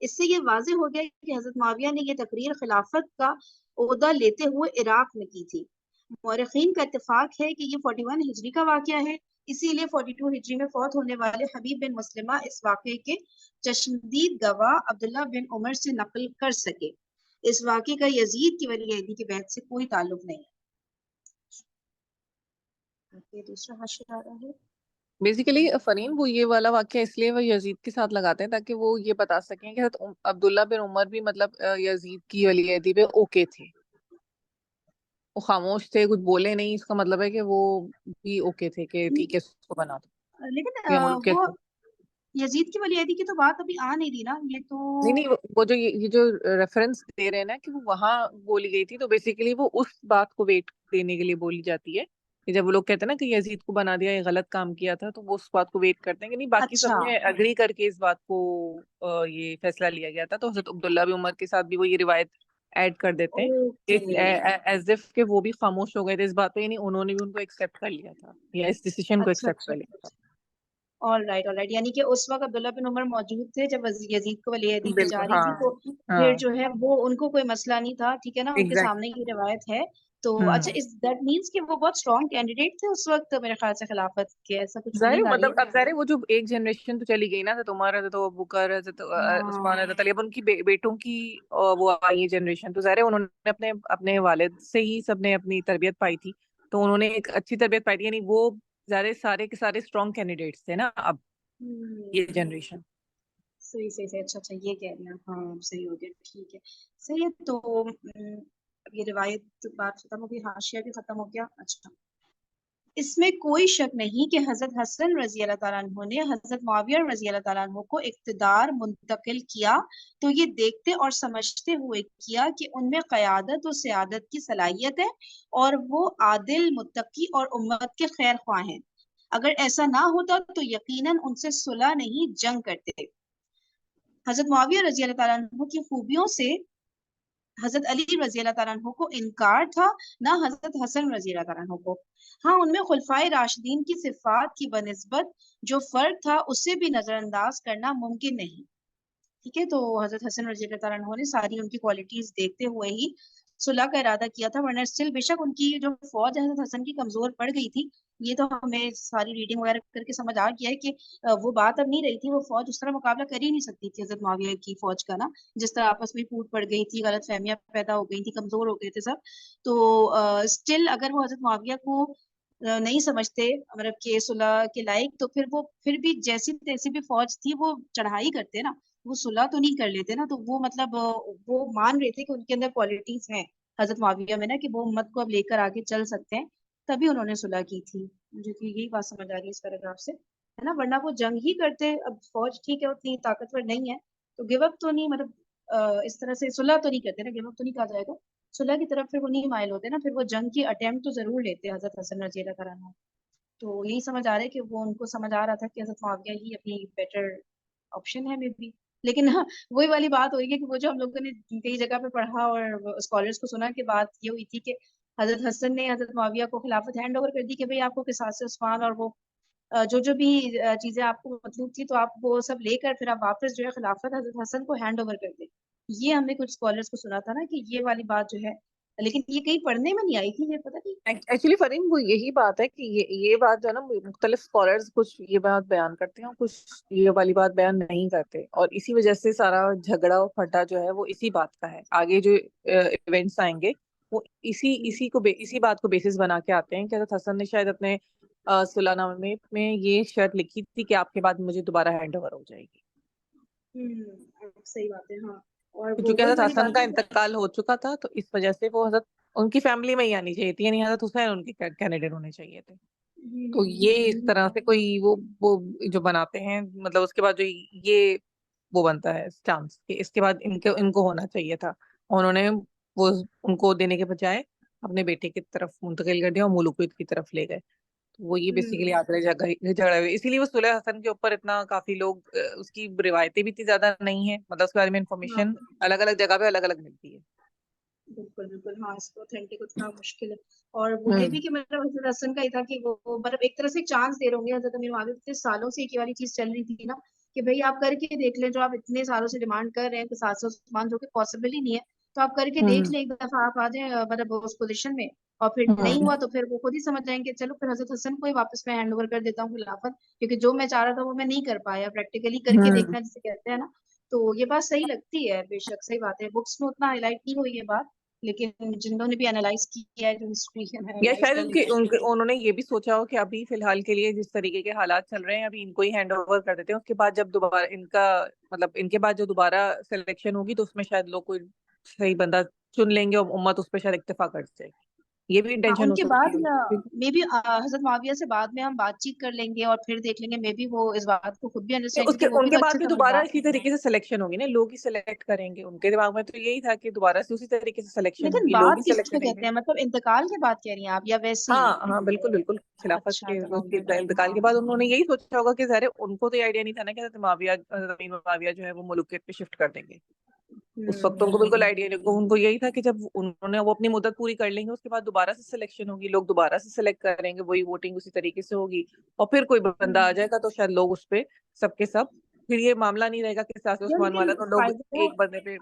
اس سے یہ واضح ہو گیا کہ حضرت معاویہ نے یہ تقریر خلافت کا عہدہ لیتے ہوئے عراق میں کی تھی۔ مورخین کا اتفاق ہے کہ یہ 41 ہجری کا واقعہ ہے، اسی لیے 42 ہجری میں فوت ہونے والے حبیب بن مسلمہ اس واقعے کے چشمدید گواہ عبداللہ بن عمر سے نقل کر سکے۔ اس واقعے کا یزید کی ولی عہدی کے بیعت سے کوئی تعلق نہیں ہے۔ یہ دوسرا حاشیہ آ رہا ہے۔ بیسیکلی فرین وہ یہ والا واقعہ اس لیے وہ یزید کے ساتھ لگاتے ہیں تاکہ وہ یہ بتا سکیں کہ حضرت عبداللہ بن عمر بھی مطلب یزید کی ولی عہدی پہ اوکے تھے، وہ خاموش تھے، کچھ بولے نہیں، اس کا مطلب ہے کہ وہ بھی اوکے تھے کہ ٹھیک ہے اس کو بنا دو لیکن یا ملک کے وہ یزید کی ولی عہدی کی تو بات ابھی آ نہیں رہی نا، یہ تو نہیں وہ جو یہ جو ریفرنس دے رہے ہیں نا کہ وہ وہاں بولی گئی تھی، تو بیسیکلی وہ اس بات کو ویٹ دینے کے لیے بولی جاتی ہے کہ جب وہ لوگ کہتے ہیں نا کہ یزید کو بنا دیا، یہ غلط کام کیا تھا، تو وہ اس بات کو ویٹ کرتے ہیں کہ نہیں باقی سب اچھا نے اگری کر کے اس بات کو یہ فیصلہ لیا گیا تھا، تو حضرت عبداللہ بن عمر کے ساتھ بھی وہ یہ روایت ایڈ کر دیتے ہیں ایز اف کہ وہ بھی خاموش ہو گئے تھے اس بات پہ، یعنی انہوں نے بھی ان کو ایکسیپٹ کر لیا تھا یا اس ڈیسیشن کو اچھا ایکسیپٹ اچھا کر لیا تھا۔ آل رائٹ، یعنی کہ اس وقت عبداللہ بن عمر موجود تھے جب یزید کو ولی عہدی دی جا بالکل رہی تھی، تو ہاں پھر جو ہے وہ ان کو کوئی مسئلہ نہیں تھا، ٹھیک ہے نا، ان کے ایگزیکٹ سامنے یہ روایت ہے تو اچھا، دیٹ مینس کہ وہ بہت اسٹرانگ کینڈیڈیٹ تھے اس وقت میرے خیال سے خلافت کے، ایسا کچھ ظاہر فیلنگ آ رہی مطلب اب ہے۔ ظاہر وہ جو ایک جنریشن تو چلی گئی نا، حضرت عمر، حضرت ابوبکر، حضرت عثمان، ہاں حضرت علی، اب ان کی بیٹوں کی وہ آئی جنریشن، تو ظاہر انہوں نے اپنے والد سے ہی سب نے اپنی تربیت پائی تھی، تو انہوں نے ایک اچھی تربیت پائی تھی، یعنی وہ ظاہر سارے کے سارے اسٹرانگ کینڈیڈیٹس تھے نا اب یہ جنریشن۔ صحیح صحیح صحیح، اچھا اچھا، یہ کہہ رہے ہیں، ہاں صحیح ہو گیا، ٹھیک ہے، صحیح ہے۔ تو اب یہ روایت بات ختم ہو گئی، حاشیہ بھی ختم ہو گیا۔ اچھا، اس میں کوئی شک نہیں کہ حضرت حسن رضی اللہ تعالیٰ عنہ نے حضرت معاویہ رضی اللہ تعالیٰ عنہ کو اقتدار منتقل کیا تو یہ دیکھتے اور سمجھتے ہوئے کیا کہ ان میں قیادت و سیادت کی صلاحیت ہے اور وہ عادل، متقی اور امت کے خیر خواہ ہیں۔ اگر ایسا نہ ہوتا تو یقیناً ان سے صلح نہیں جنگ کرتے۔ حضرت معاویہ رضی اللہ تعالیٰ عنہ کی خوبیوں سے حضرت علی رضی اللہ تعالیٰ عنہ کو انکار تھا، نہ حضرت حسن رضی اللہ تعالیٰ عنہ کو۔ ہاں، ان میں خلفائے راشدین کی صفات کی بنسبت جو فرق تھا اسے بھی نظر انداز کرنا ممکن نہیں، ٹھیک ہے۔ تو حضرت حسن رضی اللہ تعالیٰ عنہ نے ساری ان کی کوالٹیز دیکھتے ہوئے ہی صلح کا ارادہ کیا تھا، ورنہ اسٹل بے شک ان کی جو فوج حضرت حسن کی کمزور پڑ گئی تھی، یہ تو ہمیں ساری ریڈنگ وغیرہ کر کے سمجھ آ گیا ہے کہ وہ بات اب نہیں رہی تھی، وہ فوج اس طرح مقابلہ کر ہی نہیں سکتی تھی حضرت معاویہ کی فوج کا نا، جس طرح آپس میں پھوٹ پڑ گئی تھی، غلط فہمیاں پیدا ہو گئی تھی، کمزور ہو گئے تھے سب۔ تو اسٹل اگر وہ حضرت معاویہ کو نہیں سمجھتے مطلب کہ صلح کے لائق، تو پھر وہ پھر بھی جیسی تیسی بھی فوج تھی وہ چڑھائی کرتے نا، وہ صلح تو نہیں کر لیتے نا۔ تو وہ مطلب وہ مان رہے تھے کہ ان کے اندر کوالٹیز ہیں حضرت معاویہ میں نا، کہ وہ امت کو اب لے کر آگے چل سکتے ہیں، تبھی انہوں نے صلح کی تھی۔ مجھے تو یہی بات سمجھ آ رہی ہے اس پیراگراف سے، ہے نا، ورنہ وہ جنگ ہی کرتے۔ اب فوج ٹھیک ہے اتنی طاقتور نہیں ہے تو گیو اپ تو نہیں، مطلب اس طرح سے صلح تو نہیں کرتے نا، گیو اپ تو نہیں کہا جائے گا، صلح کی طرف پھر وہ نہیں مائل ہوتے نا، پھر وہ جنگ کی اٹیمپٹ تو ضرور لیتے حضرت حسن رضی اللہ تعالیٰ عنہ۔ تو یہی سمجھ آ رہا ہے کہ وہ ان کو سمجھ آ رہا تھا کہ حضرت معاویہ ہی اپنی بیٹر آپشن ہے میں بھی، لیکن وہی والی بات ہوئی ہے کہ وہ جو ہم لوگوں نے کئی جگہ پہ پڑھا اور اسکالرس کو سنا کہ بات یہ ہوئی تھی کہ حضرت حسن نے حضرت معاویہ کو خلافت ہینڈ اوور کر دی کہ بھئی آپ کو قصاص عثمان اور وہ جو بھی چیزیں آپ کو مطلوب تھی تو آپ وہ سب لے کر پھر آپ واپس جو ہے خلافت حضرت حسن کو ہینڈ اوور کر دیں۔ یہ ہم نے کچھ اسکالرس کو سنا تھا نا کہ یہ والی بات جو ہے، لیکن یہ کہیں پڑھنے میں نہیں آئی تھی، یہ پتہ نہیں۔ ایکچولی فریم وہ یہی بات ہے کہ یہ بات جو ہے نا مختلف اسکالرز کچھ یہ بات بیان کرتے ہیں اور کچھ یہ والی بات بیان نہیں کرتے، اور اسی وجہ سے سارا جھگڑا اور پھٹا جو ہے وہ اسی بات کا ہے۔ آگے جو ایونٹس آئیں گے وہ اسی بات کو بیسس بنا کے آتے ہیں کہ حضرت حسن نے شاید اپنے صلح نامے میں یہ شرط لکھی تھی کہ آپ کے بعد مجھے دوبارہ ہینڈ اوور ہو جائے گی، صحیح بات ہے، ہاں، اور چونکہ وہی حضرت والی حسن بات کا ہے۔ انتقال ہو چکا تھا تو اس وجہ سے وہ حضرت ان کی فیملی میں ہی آنی چاہیے تھی، یعنی حضرت حسین ان کے کینڈیڈیٹ ہونے چاہیے تھے۔ تو یہ اس طرح سے کوئی وہ جو بناتے ہیں، مطلب اس کے بعد جو یہ وہ بنتا ہے چانس کہ اس کے بعد ان کو ہونا چاہیے تھا، انہوں نے وہ ان کو دینے کے بجائے اپنے بیٹے کی طرف منتقل کر دیا اور ملوکیت کی طرف لے گئے۔ تو وہ یہ بیسیکلی آگے جھگڑے ہوئے، اسی لیے وہ صلح حسن کے اوپر اتنا کافی لوگ اس کی روایتیں بھی اتنی زیادہ نہیں ہیں، مطلب اس کے بارے میں ہاں انفارمیشن الگ الگ جگہ پہ الگ الگ ملتی ہے۔ بالکل بالکل، ہاں، اس کو اتھینٹک اتنا مشکل ہے، اور وہ یہ بھی کہ مطلب حضرت حسن کا ہی تھا کہ وہ مطلب ایک طرح سے چانس دے رہے ہوں گے حضرت امیر معاویہ، اتنے سالوں سے ایک والی چیز چل رہی تھی نا کہ بھائی آپ کر کے دیکھ لیں، جو آپ اتنے سالوں سے ڈیمانڈ کر رہے ہیں کہ 700 عثمان، جو کہ پاسبل ہی نہیں ہے، تو آپ کر کے دیکھ لیں ایک دفعہ، آپ آ جائیں مطلب اس پوزیشن میں، اور پھر نہیں ہوا تو پھر وہ خود ہی سمجھ جائیں گے چلو پھر حضرت حسن کو ہی واپس میں ہینڈ اوور کر دیتا ہوں خلافت، کیونکہ جو میں چاہ رہا تھا وہ میں نہیں کر پایا، پریکٹیکلی کر کے دیکھنا جسے کہتے ہیں نا. تو یہ بات صحیح لگتی ہے، بے شک صحیح بات ہے. بکس میں اتنا ہائی لائٹ نہیں ہوئی یہ بات، لیکن جنہوں نے بھی انالائز کیا ہے جو ہسٹری ہے یا انالائز شاید کر لیتے انہوں نے یہ بھی سوچا ہو کہ ابھی فی الحال کے لیے جس طریقے کے حالات چل رہے ہیں ابھی ان کو ہی ہینڈ اوور کر دیتے ہیں، اس کے بعد جب دوبارہ ان کا مطلب ان کے بعد جو دوبارہ سلیکشن ہوگی تو اس میں شاید لوگ کوئی صحیح بندہ چن لیں گے اور امت اس پہ شاید اکتفا کر جائے گی. یہ بھی ہاں انٹینشن ان ہو کے سکتی بعد یا ہے. مے بی حضرت معاویہ سے بعد میں ہم بات چیت کر لیں گے اور پھر دیکھ لیں گے، مے بی وہ اس بات کو خود بھی انڈرسٹینڈ، اس کے کیونکہ وہ ان بھی کے تو بعد اچھے بھی دوبارہ سمجھدار اسی ہیں. طریقے سے سلیکشن ہوگی نا، لوگ ہی سلیکٹ کریں گے. ان کے دماغ میں تو یہی تھا کہ دوبارہ سے اسی طریقے سے سلیکشن لیکن ہوگی، لوگ ہی بات کس سلیکٹ کو کریں گے. کہتے ہیں، مطلب انتقال کے بعد کہہ رہی ہیں آپ یا ویسے ہی؟ ہاں بالکل بالکل. خلافت اچھا کے اس کے تمام ٹائم. انتقال کے ہاں. بعد انہوں نے یہی سوچا ہوگا کہ ظاہر ہے ان کو تو یہ آئیڈیا نہیں تھا نا کہ حضرت معاویہ امین معاویہ جو ہے وہ ملوکیت پہ شفٹ کر دیں گے. اس وقت ان کو بالکل آئیڈیا نہیں. ان کو یہی تھا کہ جب انہوں نے وہ اپنی مدت پوری کر لیں گے اس کے بعد دوبارہ سے سلیکشن ہوگی، لوگ دوبارہ سے سلیکٹ کریں گے، وہی ووٹنگ اسی طریقے سے ہوگی، اور پھر کوئی بندہ آ جائے گا تو شاید لوگ اس پہ سب کے سب پھر یہ معاملہ نہیں رہے گا کہ ساس یا عثمان والا، لیکن تو لوگ فائدہ، ایک بندے پہ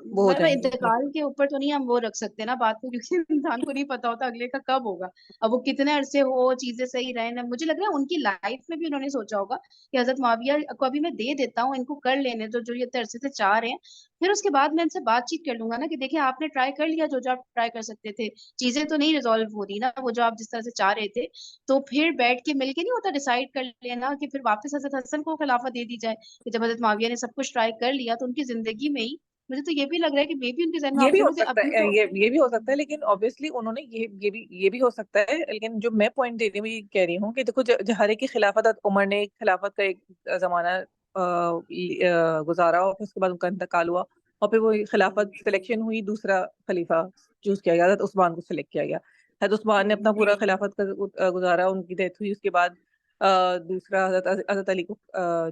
وہ ہو میں جائیں گے. انتقال کے اوپر تو نہیں ہم وہ رکھ سکتے نا بات کو، کیونکہ انسان کو نہیں پتا ہوتا اگلے کا کب ہوگا، اب وہ کتنے عرصے ہو چیزیں صحیح رہے نا. مجھے لگ رہا ہے ان کی لائف میں بھی انہوں نے سوچا ہوگا کہ حضرت معاویہ کو ابھی میں دے دیتا ہوں، ان کو کر لینے تو جو یہ اتنے عرصے سے چاہ رہے ہیں، پھر اس کے بعد میں ان سے بات چیت کر لوں گا نا کہ دیکھیں آپ نے ٹرائی کر لیا جو جو آپ ٹرائی کر سکتے تھے، چیزیں تو نہیں ریزالو ہو رہی نا وہ جو آپ جس طرح سے چاہ رہے تھے، تو پھر بیٹھ کے مل کے نہیں ہوتا ڈیسائیڈ کر لینا کہ پھر واپس حضرت حسن کو خلافت دے دی جائے، کہ جب حضرت معاویہ نے سب کچھ ٹرائی کر لیا تو ان کی زندگی میں ہی مجھے تو یہ بھی لگ رہا ہے کہ مے بی ان کے ذہن میں یہ بھی ہو آپشن ہو کہ سکتا ابھی ہے، تو. یہ بھی ہو سکتا ہے، لیکن obviously انہوں نے یہ بھی ہو سکتا ہے. لیکن جو میں پوائنٹ دے رہی ہوں یہ کہہ رہی ہوں کہ دیکھو ہر ایک کی خلافت، عمر نے خلافت کا ایک زمانہ گزارا اور پھر اس کے بعد ان کا انتقال ہوا اور پھر وہ خلافت سلیکشن ہوئی، دوسرا خلیفہ چوز کیا گیا، حضرت عثمان کو سلیکٹ کیا گیا. حضرت عثمان نے اپنا پورا خلافت کا گزارا، ان کی ڈیتھ ہوئی، اس کے بعد دوسرا حضرت علی کو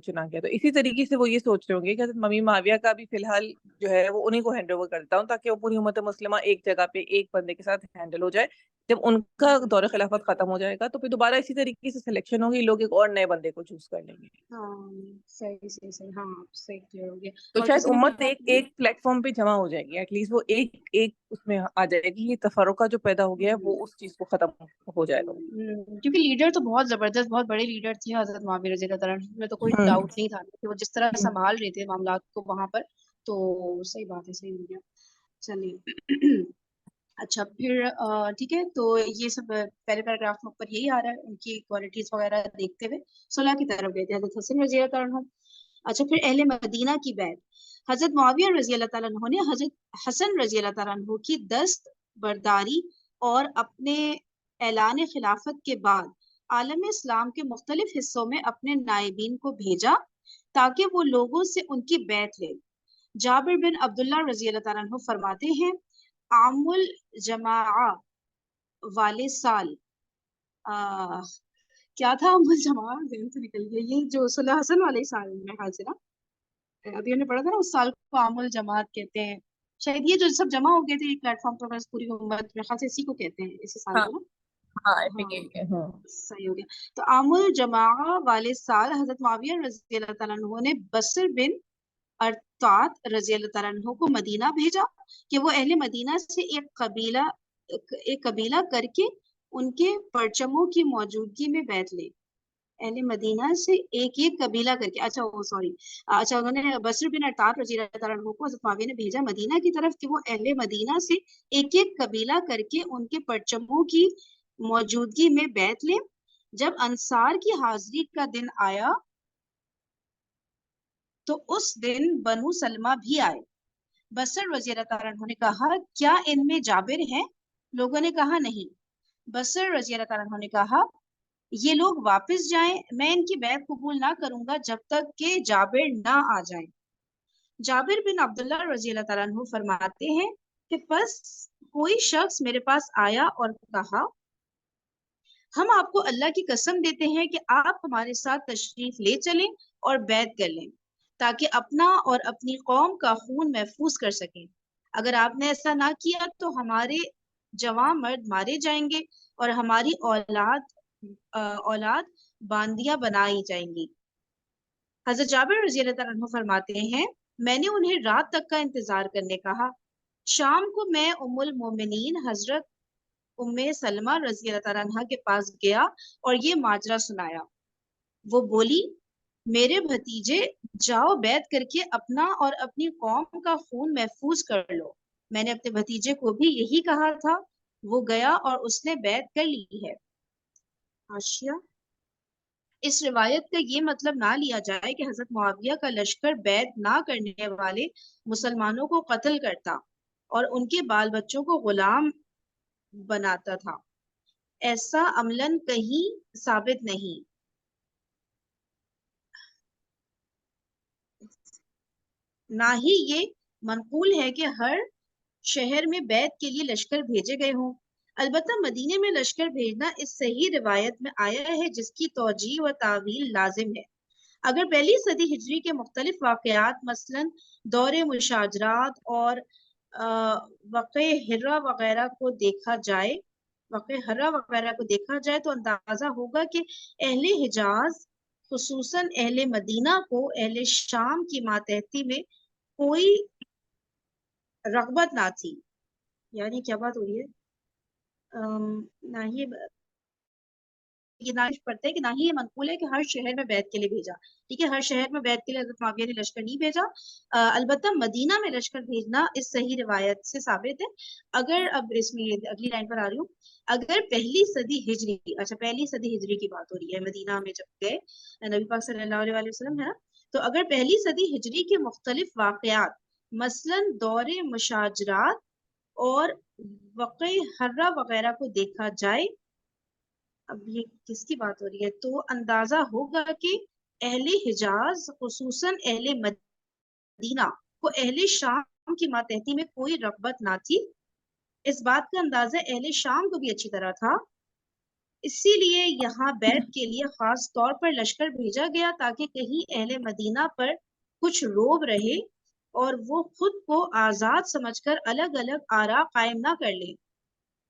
چنا گیا. تو اسی طریقے سے وہ یہ سوچ رہے ہوں گے کہ حضرت ممی معاویہ کا بھی فی الحال جو ہے وہ انہیں کو ہینڈ اوور کرتا ہوں تاکہ وہ پوری امت مسلمہ ایک جگہ پہ ایک بندے کے ساتھ ہینڈل ہو جائے. جب ان کا دور خلافت ختم ہو جائے گا تو پھر دوبارہ اسی طریقے سے سلیکشن ہوگی، لوگ ایک اور نئے بندے کو چوز کر لیں گے. ہاں صحیح ہاں صحیح کلیئر ہو گیا. تو اور شاید کسی نے امت کہا ایک پلیٹ فارم پہ جمع ہو جائے گی، ایٹ لیسٹ وہ ایک اس میں آ جائے گی. یہ تفرقہ جو پیدا ہو گیا ہے وہ اس چیز کو ختم ہو جائے گا. کیونکہ لیڈر تو بہت زبردست، بہت بڑے لیڈر تھے حضرت معاویہ رضی اللہ تعالیٰ عنہ، میں تو کوئی ڈاؤٹ نہیں تھا کہ وہ جس طرح سنبھال رہے تھے معاملات کو وہاں پر. تو صحیح بات ہے، صحیح ہو گیا. چلیے اچھا پھر ٹھیک ہے. تو یہ سب پہلے پیراگراف میں اوپر یہی آ رہا ہے، ان کی کوالٹیز وغیرہ دیکھتے ہوئے صلح کی طرف گئے تھے حضرت حسن رضی اللہ تعالیٰ عنہ. اچھا پھر اہل مدینہ کی بیعت. حضرت معاویہ رضی اللہ تعالیٰ عنہ نے حضرت حسن رضی اللہ تعالیٰ عنہ کی دست برداری اور اپنے اعلان خلافت کے بعد عالم اسلام کے مختلف حصوں میں اپنے نائبین کو بھیجا تاکہ وہ لوگوں سے ان کی بیعت لے. جابر بن عبداللہ رضی اللہ تعالیٰ عنہ فرماتے ہیں عام الجماع والے سال کیا تھا عام الجماع، ذہن سے نکل گیا، یہ جو صلح حسن والے سال میں خیال سے نا ابھی ہم نے پڑھا تھا نا، اس سال کو عام الجماعت کہتے ہیں شاید. یہ جو سب جمع ہو گئے تھے ایک پلیٹ فارم پر بس پوری امت میں، خاص اسی کو کہتے ہیں اسی سال کو نا. ہاں صحیح ہو گیا. تو عام الجماع والے سال حضرت معاویہ رضی اللہ تعالیٰ عنہ نے بصر بن ارطاط رضی اللہ تعالیٰ عنہ کو مدینہ بھیجا کہ وہ اہل مدینہ سے ایک قبیلہ کر کے ان کے پرچموں کی موجودگی میں بیعت لے. اہل مدینہ سے ایک قبیلہ کر کے، اچھا انہوں نے بصر بن ارطاط رضی اللہ تعالیٰ عنہ کو حضرت معاویہ نے بھیجا مدینہ کی طرف کہ وہ اہل مدینہ سے ایک قبیلہ کر کے ان کے پرچموں کی موجودگی میں بیعت لیں. جب انصار کی حاضری کا دن آیا تو اس دن بنو سلمہ بھی آئے. بصر رضی اللہ تعالیٰ عنہ نے کہا کیا ان میں جابر ہیں؟ لوگوں نے کہا نہیں. بصر رضی اللہ تعالیٰ عنہ نے کہا یہ لوگ واپس جائیں، میں ان کی بیعت قبول نہ کروں گا جب تک کہ جابر نہ آ جائیں. جابر بن عبداللہ رضی اللہ تعالیٰ عنہ فرماتے ہیں کہ پس کوئی شخص میرے پاس آیا اور کہا ہم آپ کو اللہ کی قسم دیتے ہیں کہ آپ ہمارے ساتھ تشریف لے چلیں اور بیعت کر لیں تاکہ اپنا اور اپنی قوم کا خون محفوظ کر سکیں. اگر آپ نے ایسا نہ کیا تو ہمارے جوان مرد مارے جائیں گے اور ہماری اولاد باندیاں بنائی جائیں گی. حضرت جابر رضی اللہ تعالیٰ عنہ فرماتے ہیں میں نے انہیں رات تک کا انتظار کرنے کہا. شام کو میں ام المومنین حضرت ام سلمہ رضی اللہ تعالیٰ عنہ کے پاس گیا اور یہ ماجرا سنایا. وہ بولی میرے بھتیجے جاؤ بیعت کر کے اپنا اور اپنی قوم کا خون محفوظ کر لو. میں نے اپنے بھتیجے کو بھی یہی کہا تھا. وہ گیا اور اس نے بیعت کر لی ہے. حاشیہ: اس روایت کا یہ مطلب نہ لیا جائے کہ حضرت معاویہ کا لشکر بیعت نہ کرنے والے مسلمانوں کو قتل کرتا اور ان کے بال بچوں کو غلام بناتا تھا. ایسا عملاً کہیں ثابت نہیں. نہ ہی یہ منقول ہے کہ ہر شہر میں بیعت کے لیے لشکر بھیجے گئے ہوں. البتہ مدینے میں لشکر بھیجنا اس صحیح روایت میں آیا ہے جس کی توجیہ و تعویل لازم ہے. اگر پہلی صدی ہجری کے مختلف واقعات مثلاً دور مشاجرات اور واقع ہرہ وغیرہ کو دیکھا جائے تو اندازہ ہوگا کہ اہل حجاز خصوصاً اہل مدینہ کو اہل شام کی ماتحتی میں کوئی رغبت نہ تھی. یعنی کیا بات ہو رہی ہے؟ نہ ہی یہ نائش پڑھتے ہیں کہ نہ ہی یہ منقول ہے کہ ہر شہر میں بیعت کے لیے بھیجا. ٹھیک ہے، ہر شہر میں بیعت کے لیے حضرت معاویہ نے لشکر نہیں بھیجا. البتہ مدینہ میں لشکر بھیجنا اس صحیح روایت سے ثابت ہے. اگر اب اس میں اگلی لائن پر آ رہی ہوں. اگر پہلی صدی ہجری، اچھا پہلی صدی ہجری کی بات ہو رہی ہے مدینہ میں جب گئے نبی پاک صلی اللہ علیہ وسلم، ہے نا. تو اگر پہلی صدی ہجری کے مختلف واقعات مثلاً دور مشاجرات اور واقع ہرہ وغیرہ کو دیکھا جائے، اب یہ کس کی بات ہو رہی ہے، تو اندازہ ہوگا کہ اہل حجاز خصوصاً اہل مدینہ کو اہل شام کی ماتحتی میں کوئی رغبت نہ تھی. اس بات کا اندازہ اہل شام کو بھی اچھی طرح تھا. اسی لیے یہاں بیعت کے لیے خاص طور پر لشکر بھیجا گیا تاکہ کہیں اہل مدینہ پر کچھ روب رہے اور وہ خود کو آزاد سمجھ کر الگ الگ آراء قائم نہ کر لیں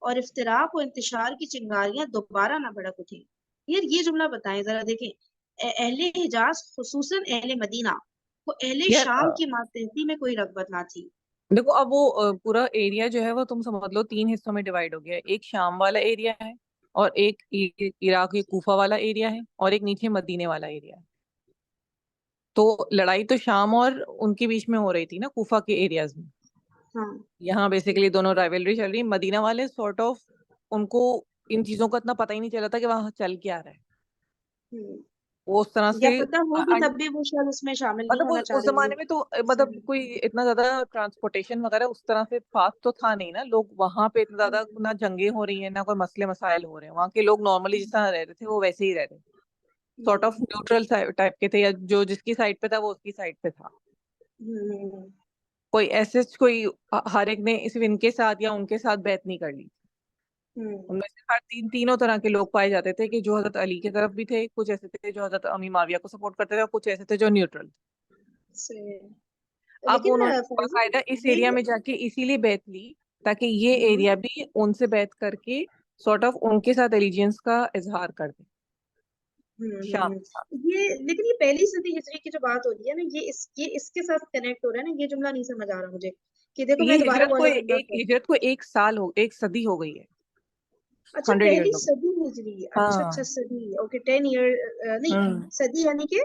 اور افتراق و انتشار کی چنگاریاں دوبارہ نہ بھڑک اٹھیں. یہ جملہ بتائیں ذرا، دیکھیں اہل حجاز خصوصاً اہل مدینہ کو اہل یار شام کی ماتحتی میں کوئی رغبت نہ تھی. دیکھو اب وہ پورا ایریا جو ہے وہ تم سمجھ لو 3 حصوں میں ڈیوائڈ ہو گیا. ایک شام والا ایریا ہے اور ایک عراق کے کوفہ والا ایریا ہے اور ایک نیچے مدینے والا ایریا ہے. تو لڑائی تو شام اور ان کے بیچ میں ہو رہی تھی نا، کوفہ کے ایریاز میں. ہاں یہاں بیسیکلی دونوں رائیولری چل رہی. مدینہ والے سارٹ آف ان کو ان چیزوں کا اتنا پتہ ہی نہیں چلا تھا کہ وہاں چل کیا رہا ہے. وہ اس طرح یا سے پتہ ہو بھی تب بھی وہ شاید اس میں شامل نہیں مطلب ہونا چاہ اس رہے زمانے میں تو مطلب ہوں۔ کوئی اتنا زیادہ ٹرانسپورٹیشن وغیرہ اس طرح سے فاسٹ تو تھا نہیں نا. لوگ وہاں پہ اتنا زیادہ نہ جنگیں ہو رہی ہیں نہ کوئی مسئلے مسائل ہو رہے ہیں. وہاں کے لوگ نارملی جس طرح رہ رہے تھے وہ ویسے ہی رہ رہے، سارٹ آف نیوٹرل ٹائپ کے تھے، یا جو جس کی سائڈ پہ تھا وہ اس کی سائڈ پہ تھا. کوئی ایسے کوئی ہر ایک نے صرف ان کے ساتھ یا ان کے ساتھ بیعت نہیں کر لی. ان میں سے ہر تینوں طرح کے لوگ پائے جاتے تھے کہ جو حضرت علی کی طرف بھی تھے، کچھ ایسے تھے جو حضرت امی معاویہ کو سپورٹ کرتے تھے، اور کچھ ایسے تھے جو نیوٹرل. اب لیکن انہوں نے باقاعدہ اس ایریا میں جا کے اسی لیے بیعت لی تاکہ یہ ایریا بھی ان سے بیعت کر کے سارٹ آف ان کے ساتھ ایلیجنس کا اظہار کر دیں. شام یہ لیکن یہ پہلی صدی ہجری کی جو بات ہو رہی ہے نا، یہ اس کے ساتھ کنیکٹ ہو رہا ہے نا. یہ جملہ نہیں سمجھ آ رہا مجھے کہ دیکھو میں یہ دوبارہ وہ والا جملہ ہجرت کو ایک صدی ہو گئی ہے. اچھا 100 پہلی years ہو گئی. صدی ہجری، اچھا ہاں اچھا صدی، اوکے 10 ایئر نہیں صدی یعنی کہ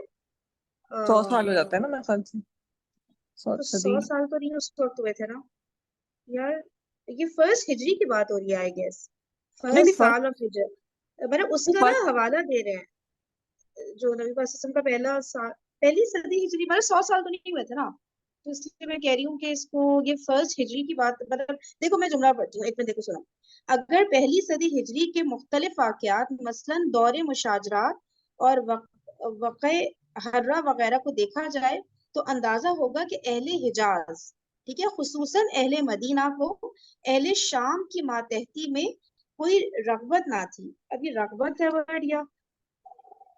100 سال ہو جاتا ہے نا میرے خیال سے. تو 100 صدی سال تو نہیں اس وقت ہوئے تھے نا یار. یہ فرسٹ ہجری کی بات ہو رہی ہے آئی گیس، نہیں فرسٹ سال آف ہجر. مطلب اس کا نا حوالہ دے رہے ہیں جو نبی پاک صلی اللہ علیہ وسلم کا پہلا سال، پہلی صدی ہجری، مطلب 100 سال تو نہیں ہوئے تھے نا. تو اس لیے میں کہہ رہی ہوں کہ اس کو یہ فرسٹ ہجری کی بات، مطلب دیکھو میں جملہ پڑھتی ہوں ایک منٹ، دیکھو سنو. اگر پہلی صدی ہجری کے مختلف واقعات مثلاً دور مشاجرات اور واقع ہرہ وغیرہ کو دیکھا جائے تو اندازہ ہوگا کہ اہل حجاز، ٹھیک ہے، خصوصاً اہل مدینہ کو اہل شام کی ماتحتی میں کوئی رغبت نہ تھی. ابھی رغبت ہے ورڈ، یا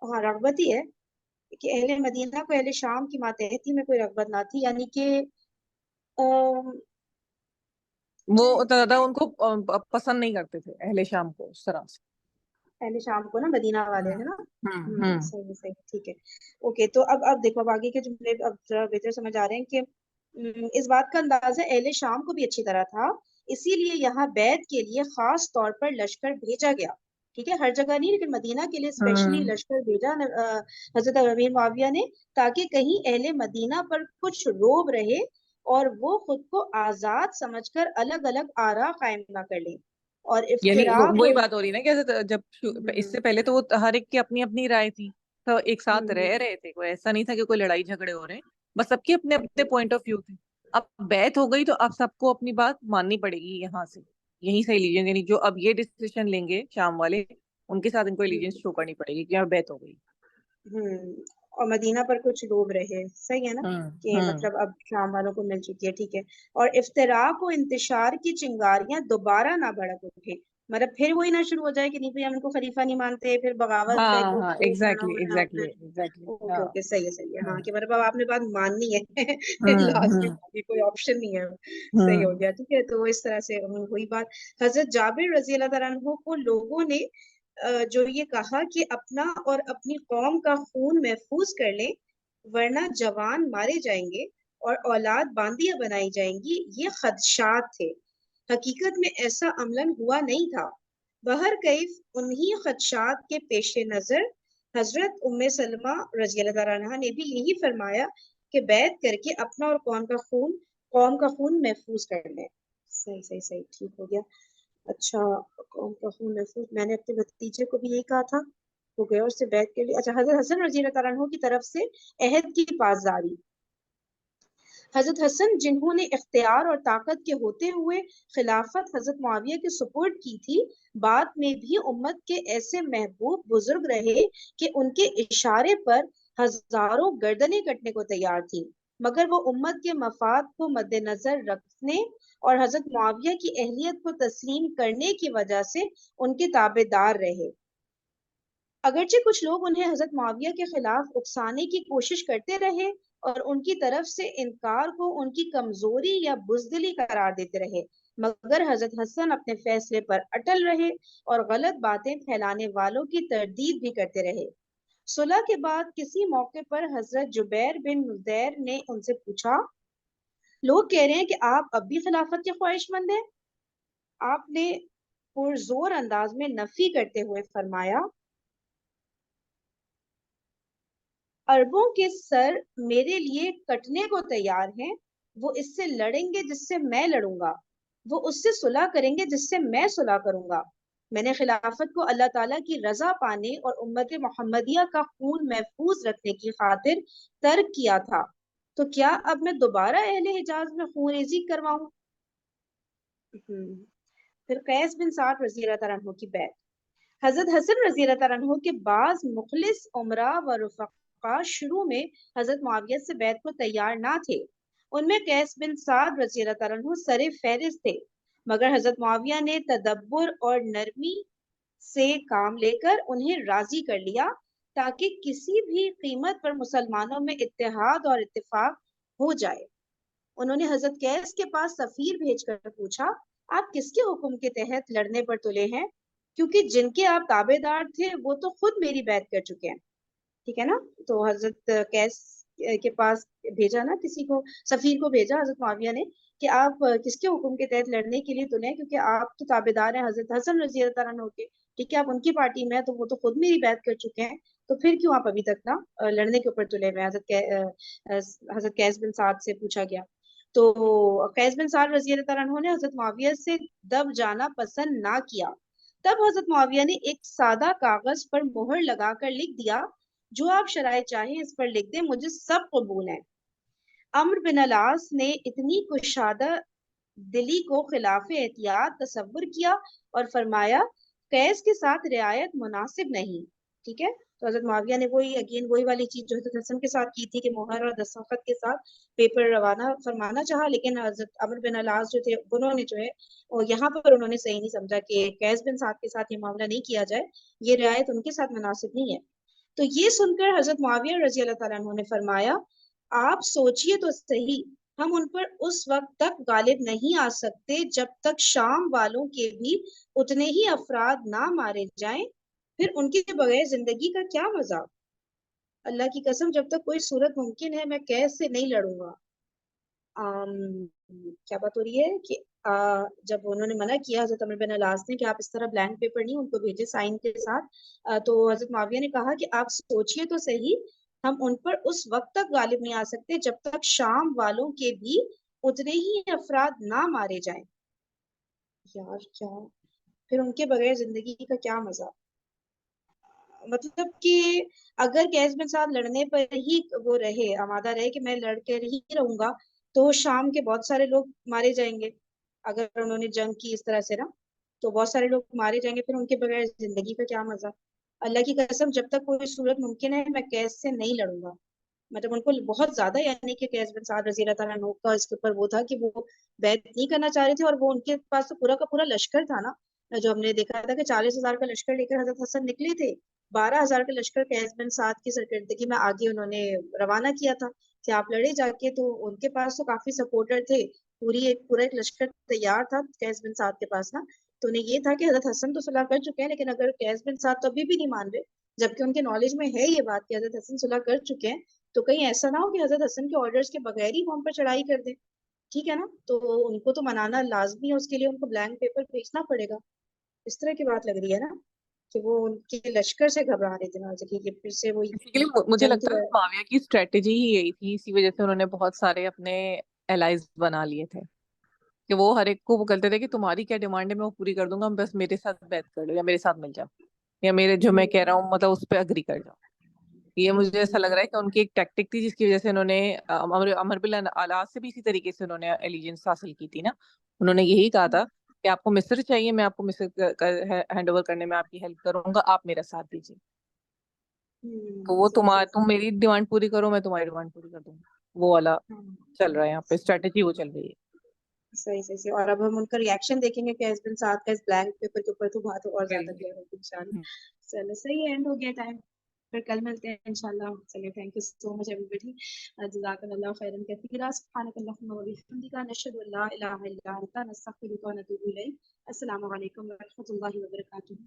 ہاں رغبت ہی ہے کہ اہل مدینہ کو اہل شام کی ماتحتی میں کوئی رغبت نہ تھی، یعنی کہ وہ زیادہ ان کو پسند نہیں کرتے تھے اہل شام کو اس طرح سے. اہل شام کو نا، مدینہ والے ہے نا. ہوں صحیح صحیح ٹھیک ہے. اوکے تو اب دیکھو اب آگے کے جملے اب ذرا بہتر سمجھ آ رہے ہیں کہ اس بات کا اندازہ اہل شام کو بھی اچھی طرح تھا، اسی لیے یہاں بیعت کے لیے خاص طور پر لشکر بھیجا گیا. ٹھیک ہے، ہر جگہ نہیں لیکن مدینہ کے لیے اسپیشلی لشکر بھیجا حضرت امیر معاویہ نے، تاکہ کہیں اہل مدینہ پر کچھ روب رہے اور وہ خود کو آزاد سمجھ کر الگ الگ آرا قائم نہ کر لیں. اور یعنی افتراق وہی بات ہو رہی نا کہ جب اس سے ہوں پہلے تو وہ ہر ایک کی اپنی اپنی رائے تھی، تو ایک ساتھ ہوں رہ رہے تھے، کوئی ایسا نہیں تھا کہ کوئی لڑائی جھگڑے ہو رہے ہیں، بس سب کے اپنے اپنے پوائنٹ آف ویو تھے. اب بیعت ہو گئی تو اب سب کو اپنی بات ماننی پڑے گی، یہاں سے یہیں سے لیجیے، یعنی جو اب یہ ڈیسیشن لیں گے شام والے، ان کے ساتھ ان کو ایلیجنس شو کرنی پڑے گی کہ یہاں بیعت ہو گئی. اور مدینہ پر کچھ لوگ رہے. صحیح ہے نا کہ مطلب اب شام والوں کو مل چکی ہے. ٹھیک ہے. اور افتراق و انتشار کی چنگاریاں دوبارہ نہ بھڑک اٹھے، مطلب پھر وہی نہ شروع ہو جائے کہ نہیں بھائی ہم ان کو خلیفہ نہیں مانتے، پھر بغاوت کا ایک گروپ ایگزیکٹلی بنا. Exactly exactly. اوکے اوکے صحیح ہے صحیح ہے. ہاں کہ مطلب اب آپ نے بات ماننی ہے لازمی، کوئی آپشن نہیں ہے. صحیح ہو گیا. ٹھیک ہے. تو اس طرح سے وہی بات حضرت جابر رضی اللہ تعالیٰ عنہ کو لوگوں نے جو یہ کہا کہ اپنا اور اپنی قوم کا خون محفوظ کر لیں ورنہ جوان مارے جائیں گے اور اولاد باندیاں بنائی جائیں گی، یہ خدشات تھے. حقیقت میں ایسا عملاً ہوا نہیں تھا. بہرکیف انہی خدشات کے پیش نظر حضرت ام سلمہ رضی اللہ تعالیٰ عنہا نے بھی یہی فرمایا کہ بیعت کر کے اپنا اور قوم کا خون محفوظ کر لیں. صحیح صحیح صحیح ٹھیک ہو گیا. اچھا قوم کا خون محفوظ، میں نے اپنے بھتیجے کو بھی یہی کہا تھا، ہو گیا اس سے بیعت کے لیے. اچھا حضرت حسن رضی اللہ تعالیٰ عنہ کی طرف سے عہد کی پاسداری. حضرت حسن جنہوں نے اختیار اور طاقت کے ہوتے ہوئے خلافت حضرت معاویہ کے سپورٹ کی تھی، بعد میں بھی امت کے ایسے محبوب بزرگ رہے کہ ان کے اشارے پر ہزاروں گردنیں کٹنے کو تیار تھی، مگر وہ امت کے مفاد کو مد نظر رکھنے اور حضرت معاویہ کی اہلیت کو تسلیم کرنے کی وجہ سے ان کے تابع دار رہے. اگرچہ کچھ لوگ انہیں حضرت معاویہ کے خلاف اکسانے کی کوشش کرتے رہے اور ان کی طرف سے انکار کو ان کی کمزوری یا بزدلی قرار دیتے رہے، مگر حضرت حسن اپنے فیصلے پر اٹل رہے اور غلط باتیں پھیلانے والوں کی تردید بھی کرتے رہے. صلح کے بعد کسی موقع پر حضرت جبیر بن نذیر نے ان سے پوچھا، لوگ کہہ رہے ہیں کہ آپ اب بھی خلافت کے خواہش مند ہیں. آپ نے پرزور انداز میں نفی کرتے ہوئے فرمایا، عربوں کے سر میرے لیے کٹنے کو تیار ہیں، وہ اس سے لڑیں گے جس سے میں لڑوں گا، وہ اس سے صلح کریں گے جس سے میں صلح کروں گا. میں نے خلافت کو اللہ تعالیٰ کی رضا پانے اور امت محمدیہ کا خون محفوظ رکھنے کی خاطر ترک کیا تھا، تو کیا اب میں دوبارہ اہل حجاز میں خون ریزی کرواؤں؟ پھر قیس بن سعد رضی اللہ تعالیٰ عنہ کی بیعت. حضرت حسن رضی اللہ تعالیٰ عنہ کے بعض مخلص عمرا و رفقا شروع میں حضرت معاویہ سے بیعت کو تیار نہ تھے. ان میں قیس بن سعد رضی اللہ تعالیٰ عنہ سر فہرست تھے، مگر حضرت معاویہ نے تدبر اور نرمی سے کام لے کر انہیں راضی کر لیا تاکہ کسی بھی قیمت پر مسلمانوں میں اتحاد اور اتفاق ہو جائے. انہوں نے حضرت قیس کے پاس سفیر بھیج کر پوچھا، آپ کس کے حکم کے تحت لڑنے پر تلے ہیں؟ کیونکہ جن کے آپ تابع دار تھے وہ تو خود میری بیعت کر چکے ہیں. ٹھیک ہے نا. تو حضرت قیس کے پاس بھیجا نا، کسی کو سفیر کو بھیجا حضرت معاویہ نے کہ آپ کس کے حکم کے تحت لڑنے کے لیے تلے ہیں، کیونکہ آپ تو تابع دار ہیں حضرت حسن رضی اللہ تعالیٰ عنہ کے. ٹھیک ہے، آپ ان کی پارٹی میں ہیں تو وہ تو خود میری بیعت کر چکے ہیں، تو پھر کیوں آپ ابھی تک نا لڑنے کے اوپر تلے ہوئے. حضرت قیس بن سعد سے پوچھا گیا تو قیس بن سعد رضی اللہ تعالیٰ عنہ نے حضرت معاویہ سے دب جانا پسند نہ کیا. تب حضرت معاویہ نے ایک سادہ کاغذ پر مہر لگا کر لکھ دیا، جو آپ شرائط چاہیں اس پر لکھ دیں، مجھے سب قبول ہے. عمرو بن العاص نے اتنی کشادہ دلی کو خلاف احتیاط تصور کیا اور فرمایا، قیس کے ساتھ رعایت مناسب نہیں. ٹھیک ہے. تو حضرت معاویہ نے وہی والی چیز جو حضرت حسن کے ساتھ کی تھی کہ مہر اور دستخط کے ساتھ پیپر روانہ فرمانا چاہا، لیکن حضرت عمرو بن العاص جو تھے انہوں نے جو ہے یہاں پر انہوں نے صحیح نہیں سمجھا کہ قیس بن سعد کے ساتھ یہ معاملہ نہیں کیا جائے، یہ رعایت ان کے ساتھ مناسب نہیں ہے. تو یہ سن کر حضرت معاویہ رضی اللہ تعالیٰ عنہ نے فرمایا، آپ سوچئے تو صحیح، ہم ان پر اس وقت تک غالب نہیں آ سکتے جب تک شام والوں کے بھی اتنے ہی افراد نہ مارے جائیں پھر ان کے بغیر زندگی کا کیا مزہ؟ اللہ کی قسم جب تک کوئی صورت ممکن ہے میں قید سے نہیں لڑوں گا. کیا بات ہو رہی ہے کہ جب انہوں نے منع کیا حضرت عمر بن العاص نے کہ آپ اس طرح بلینک پیپر نہیں ان کو بھیجے سائن کے ساتھ, تو حضرت معاویہ نے کہا کہ آپ سوچئے تو صحیح, ہم ان پر اس وقت تک غالب نہیں آ سکتے جب تک شام والوں کے بھی اتنے ہی افراد نہ مارے جائیں. یار کیا, پھر ان کے بغیر زندگی کا کیا مزہ؟ مطلب کہ اگر قیس بن سعد لڑنے پر ہی وہ رہے, آمادہ رہے کہ میں لڑ کے ہی رہوں گا, تو شام کے بہت سارے لوگ مارے جائیں گے. اگر انہوں نے جنگ کی اس طرح سے نا, تو بہت سارے لوگ مارے جائیں گے, پھر ان کے بغیر زندگی کا کیا مزہ؟ اللہ کی قسم جب تک کوئی صورت ممکن ہے میں قیس سے نہیں لڑوں گا. مطلب ان کو بہت زیادہ, یعنی کہ قیس بن سعد رضی اللہ تعالیٰ عنہ کا اس کے اوپر وہ تھا کہ وہ بیعت نہیں کرنا چاہ رہے تھے, اور وہ ان کے پاس تو پورا کا پورا لشکر تھا نا, جو ہم نے دیکھا تھا کہ 40,000 کا لشکر لے کر حضرت حسن نکلے تھے. 12,000 کا لشکر قیس بن سعد کی سرکردگی میں آگے انہوں نے روانہ کیا تھا کہ آپ لڑے جا کے. تو ان کے پاس تو کافی سپورٹر تھے, پورا ایک لشکر تیار تھا قیس بن سعد کے پاس نا. تو انہیں یہ تھا کہ حضرت حسن تو صلح کر چکے ہیں, لیکن اگر قیس بن سعد تو ابھی بھی نہیں مان رہے, جبکہ ان کے نالج میں ہے یہ بات کہ حضرت حسن صلح کر چکے ہیں, تو کہیں ایسا نہ ہو کہ حضرت حسن کے آرڈرز کے بغیر ہی وہ ہم پر چڑھائی کر دیں. ٹھیک ہے نا, تو ان کو تو منانا لازمی ہے, اس کے لیے ان کو بلینک پیپر بھیجنا پڑے گا. اس طرح کی بات لگ رہی ہے نا, کہ وہ ان کے لشکر سے گھبرا رہے تھے نا, کہ پھر سے وہی بیسیکلی مجھے جنگ لگتا تو ہے ہے. معاویہ کی اسٹریٹجی ہی یہی تھی, اسی وجہ سے انہوں نے بہت سارے اپنے الائز بنا لیے تھے کہ وہ ہر ایک کو وہ کرتے تھے کہ تمہاری کیا ڈیمانڈ ہے میں وہ پوری کر دوں گا, بس میرے ساتھ بیعت کر لو یا میرے ساتھ مل جاؤ, یا میرے جو میں کہہ رہا ہوں مطلب اس پہ اگری کر جاؤ. یہ مجھے ایسا لگ رہا ہے کہ ان کی ایک ٹیکٹک تھی جس کی وجہ سے انہوں نے عمر بن العاص سے بھی اسی طریقے سے انہوں نے ایلیجنس حاصل کی تھی نا. انہوں نے یہی کہا تھا کہ آپ کو مصر چاہیے, میں آپ کو مصر ہینڈ اوور کرنے میں آپ کی ہیلپ کروں گا, آپ میرا ساتھ دیجیے. تو وہ صحیح صحیح تم میری ڈیمانڈ پوری کرو, میں تمہاری ڈیمانڈ پوری کر دوں گا, وہ والا چل رہا ہے یہاں پہ, اسٹریٹجی وہ چل رہی ہے. صحیح. اور اب ہم ان کا ریئیکشن دیکھیں گے قیس بن سعد کا اس بلینک پیپر کے اوپر, تو بات اور زیادہ بالکل. کلیئر ہوگی انشاءاللہ. چلو صحیح ہے, اینڈ ہو گیا ٹائم, پھر کل ملتے ہیں انشاءاللہ. چلیے thank you so much everybody, جزاک اللہ خیرا کثیرا, سبحانک اللہم و بحمدک, نشہد ان لا الہ الا انت, نستغفرک و نتوب الیک. السلام علیکم و رحمۃ اللہ وبرکاتہ.